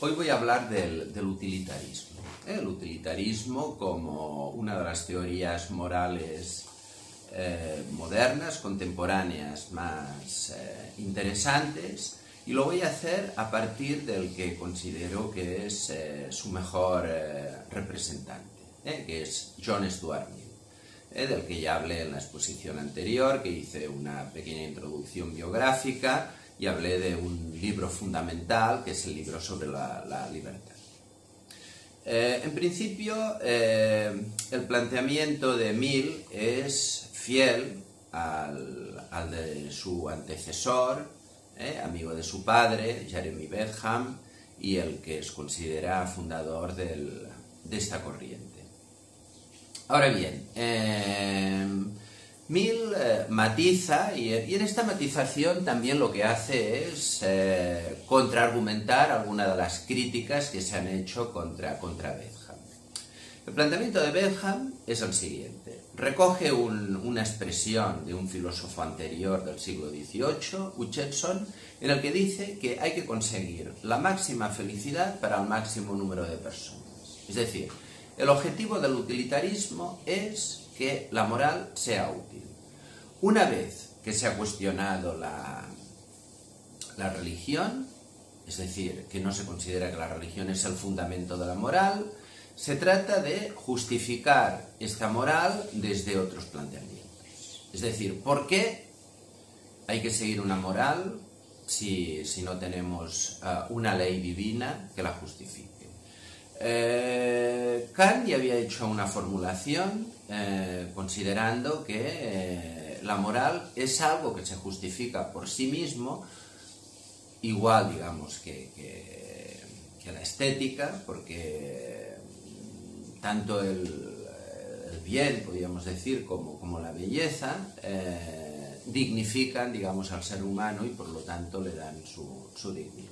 Hoy voy a hablar del utilitarismo. El utilitarismo como una de las teorías morales modernas, contemporáneas, más interesantes, y lo voy a hacer a partir del que considero que es su mejor representante, que es John Stuart Mill, del que ya hablé en la exposición anterior, que hice una pequeña introducción biográfica y hablé de un libro fundamental, que es el libro sobre la libertad. En principio, el planteamiento de Mill es fiel al de su antecesor, amigo de su padre, Jeremy Bentham, y el que es considera fundador de esta corriente. Ahora bien, Mill matiza, y en esta matización también lo que hace es contraargumentar algunas de las críticas que se han hecho contra Bentham. El planteamiento de Bentham es el siguiente. Recoge una expresión de un filósofo anterior del siglo XVIII, Hutcheson, en el que dice que hay que conseguir la máxima felicidad para el máximo número de personas. Es decir, el objetivo del utilitarismo es que la moral sea útil. Una vez que se ha cuestionado la religión, es decir, que no se considera que la religión es el fundamento de la moral, se trata de justificar esta moral desde otros planteamientos. Es decir, ¿por qué hay que seguir una moral si no tenemos una ley divina que la justifique? Kant ya había hecho una formulación considerando que la moral es algo que se justifica por sí mismo, igual, digamos, que la estética, porque tanto el bien, podríamos decir, como la belleza dignifican, digamos, al ser humano y por lo tanto le dan su dignidad.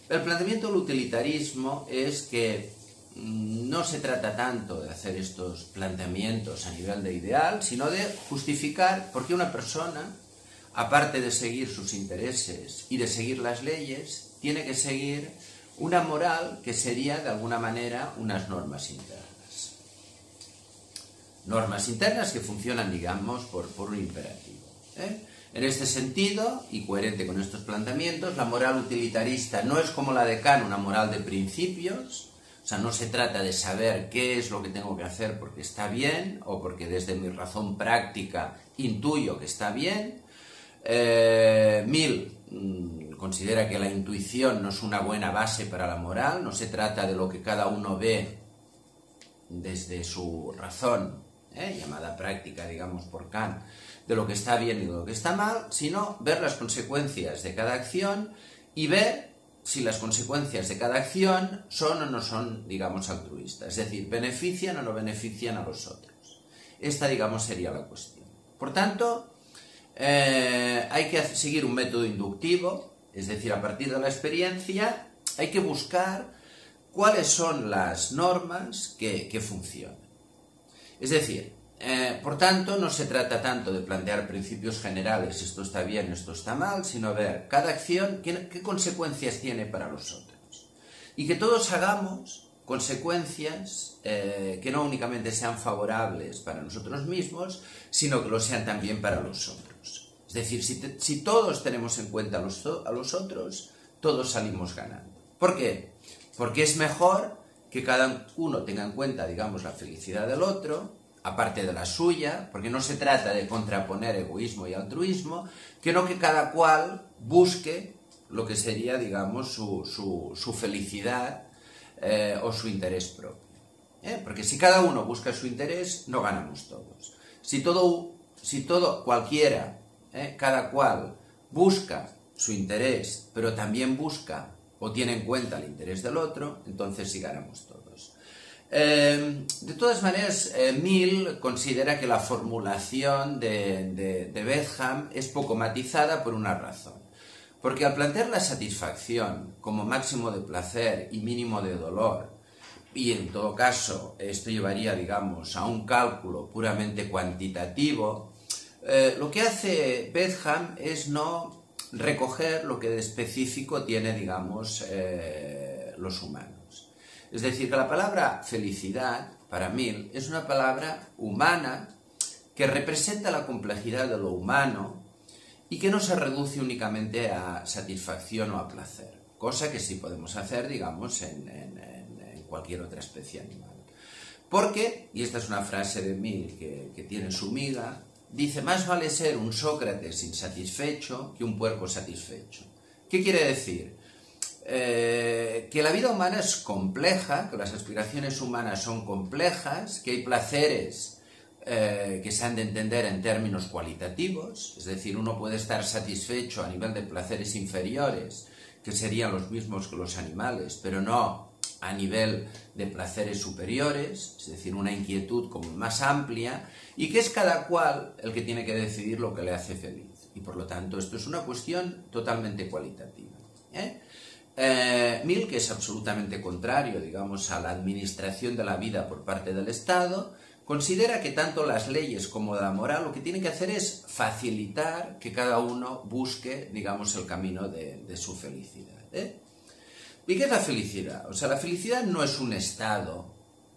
El planteamiento del utilitarismo es que no se trata tanto de hacer estos planteamientos a nivel de ideal, sino de justificar por qué una persona, aparte de seguir sus intereses y de seguir las leyes, tiene que seguir una moral que sería, de alguna manera, unas normas internas. Normas internas que funcionan, digamos, por un imperativo. En este sentido, y coherente con estos planteamientos, la moral utilitarista no es como la de Kant, una moral de principios. O sea, no se trata de saber qué es lo que tengo que hacer porque está bien o porque desde mi razón práctica intuyo que está bien. Mill considera que la intuición no es una buena base para la moral, no se trata de lo que cada uno ve desde su razón, llamada práctica, digamos, por Kant, de lo que está bien y de lo que está mal, sino ver las consecuencias de cada acción y ver si las consecuencias de cada acción son o no son, digamos, altruistas, es decir, benefician o no benefician a los otros. Esta, digamos, sería la cuestión. Por tanto, hay que seguir un método inductivo, es decir, a partir de la experiencia hay que buscar cuáles son las normas que funcionan. Es decir, por tanto, no se trata tanto de plantear principios generales, esto está bien, esto está mal, sino ver cada acción, qué consecuencias tiene para los otros. Y que todos hagamos consecuencias que no únicamente sean favorables para nosotros mismos, sino que lo sean también para los otros. Es decir, si todos tenemos en cuenta a los otros, todos salimos ganando. ¿Por qué? Porque es mejor que cada uno tenga en cuenta, digamos, la felicidad del otro, aparte de la suya, porque no se trata de contraponer egoísmo y altruismo, que no que cada cual busque lo que sería, digamos, su felicidad o su interés propio. Porque si cada uno busca su interés, no ganamos todos. Si cualquiera, cada cual busca su interés, pero también busca o tiene en cuenta el interés del otro, entonces sí ganamos todos. De todas maneras, Mill considera que la formulación de Bentham es poco matizada por una razón. Porque al plantear la satisfacción como máximo de placer y mínimo de dolor, y en todo caso esto llevaría, digamos, a un cálculo puramente cuantitativo, lo que hace Bentham es no recoger lo que de específico tiene, digamos, los humanos. Es decir, que la palabra felicidad, para Mill, es una palabra humana que representa la complejidad de lo humano y que no se reduce únicamente a satisfacción o a placer, cosa que sí podemos hacer, digamos, en cualquier otra especie animal. Porque, y esta es una frase de Mill que tiene su miga, dice: más vale ser un Sócrates insatisfecho que un puerco satisfecho. ¿Qué quiere decir? Que la vida humana es compleja, que las aspiraciones humanas son complejas, que hay placeres que se han de entender en términos cualitativos, es decir, uno puede estar satisfecho a nivel de placeres inferiores, que serían los mismos que los animales, pero no a nivel de placeres superiores, es decir, una inquietud como más amplia, y que es cada cual el que tiene que decidir lo que le hace feliz. Y por lo tanto, esto es una cuestión totalmente cualitativa. Mill, que es absolutamente contrario, digamos, a la administración de la vida por parte del Estado, considera que tanto las leyes como la moral lo que tienen que hacer es facilitar que cada uno busque, digamos, el camino de su felicidad. ¿Y qué es la felicidad? O sea, la felicidad no es un estado,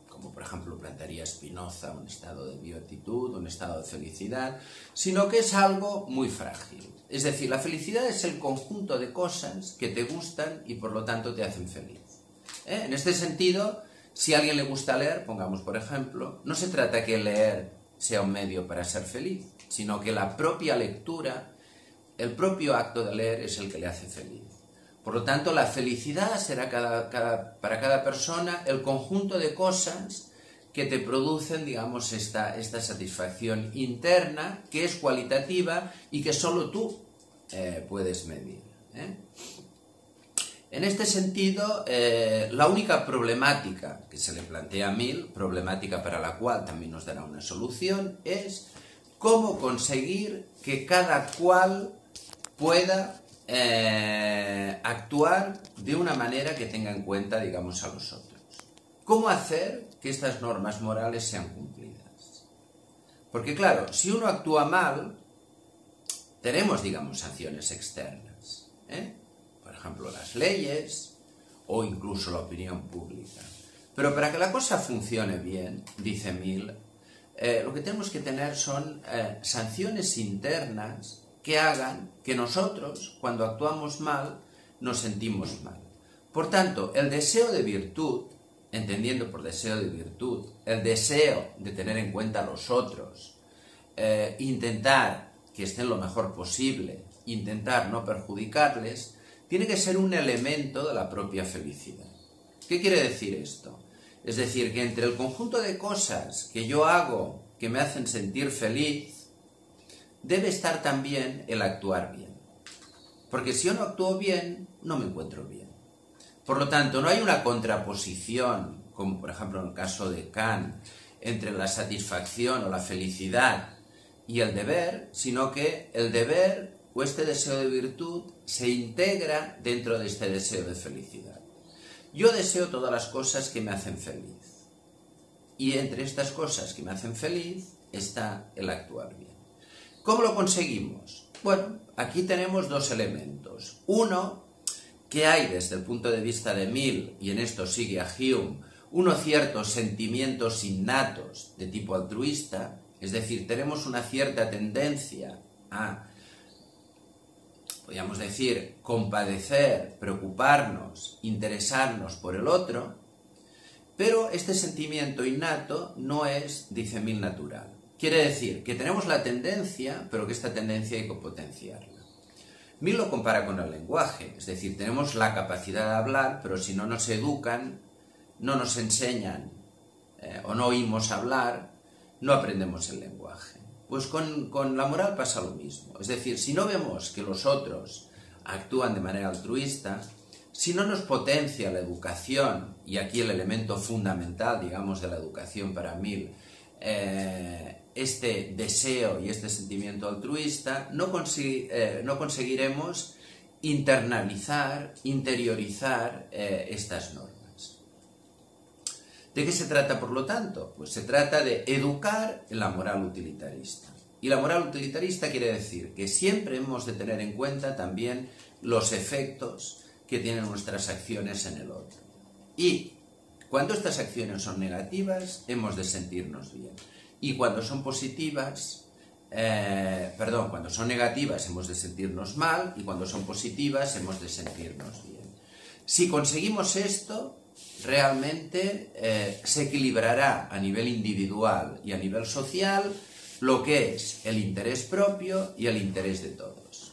como por ejemplo plantearía Spinoza, un estado de beatitud, un estado de felicidad, sino que es algo muy frágil. Es decir, la felicidad es el conjunto de cosas que te gustan y por lo tanto te hacen feliz. En este sentido, si a alguien le gusta leer, pongamos por ejemplo, no se trata que leer sea un medio para ser feliz, sino que la propia lectura, el propio acto de leer es el que le hace feliz. Por lo tanto, la felicidad será para cada persona el conjunto de cosas que te producen, digamos, esta satisfacción interna, que es cualitativa y que solo tú puedes medir. En este sentido, la única problemática que se le plantea a Mill, problemática para la cual también nos dará una solución, es cómo conseguir que cada cual pueda actuar de una manera que tenga en cuenta, digamos, a los otros. ¿Cómo hacer que estas normas morales sean cumplidas? Porque claro, si uno actúa mal, tenemos, digamos, sanciones externas, por ejemplo, las leyes o incluso la opinión pública. Pero para que la cosa funcione bien, dice Mill, lo que tenemos que tener son sanciones internas que hagan que nosotros, cuando actuamos mal, nos sentimos mal. Por tanto, el deseo de virtud, entendiendo por deseo de virtud, el deseo de tener en cuenta a los otros, intentar que estén lo mejor posible, intentar no perjudicarles, tiene que ser un elemento de la propia felicidad. ¿Qué quiere decir esto? Es decir, que entre el conjunto de cosas que yo hago que me hacen sentir feliz, debe estar también el actuar bien. Porque si yo no actúo bien, no me encuentro bien. Por lo tanto, no hay una contraposición, como por ejemplo en el caso de Kant, entre la satisfacción o la felicidad y el deber, sino que el deber o este deseo de virtud se integra dentro de este deseo de felicidad. Yo deseo todas las cosas que me hacen feliz. Y entre estas cosas que me hacen feliz está el actuar bien. ¿Cómo lo conseguimos? Bueno, aquí tenemos dos elementos. Uno, que hay desde el punto de vista de Mill, y en esto sigue a Hume, unos ciertos sentimientos innatos de tipo altruista, es decir, tenemos una cierta tendencia a, podríamos decir, compadecer, preocuparnos, interesarnos por el otro, pero este sentimiento innato no es, dice Mill, natural. Quiere decir que tenemos la tendencia, pero que esta tendencia hay que potenciarla. Mill lo compara con el lenguaje, es decir, tenemos la capacidad de hablar, pero si no nos educan, no nos enseñan o no oímos hablar, no aprendemos el lenguaje. Pues con la moral pasa lo mismo. Es decir, si no vemos que los otros actúan de manera altruista, si no nos potencia la educación, y aquí el elemento fundamental, digamos, de la educación para Mill, este deseo y este sentimiento altruista, no conseguiremos internalizar, interiorizar estas normas. ¿De qué se trata, por lo tanto? Pues se trata de educar en la moral utilitarista. Y la moral utilitarista quiere decir que siempre hemos de tener en cuenta también los efectos que tienen nuestras acciones en el otro. Y cuando estas acciones son negativas, hemos de sentirnos bien. Y cuando son positivas, cuando son negativas hemos de sentirnos mal, y cuando son positivas hemos de sentirnos bien. Si conseguimos esto, realmente se equilibrará a nivel individual y a nivel social lo que es el interés propio y el interés de todos.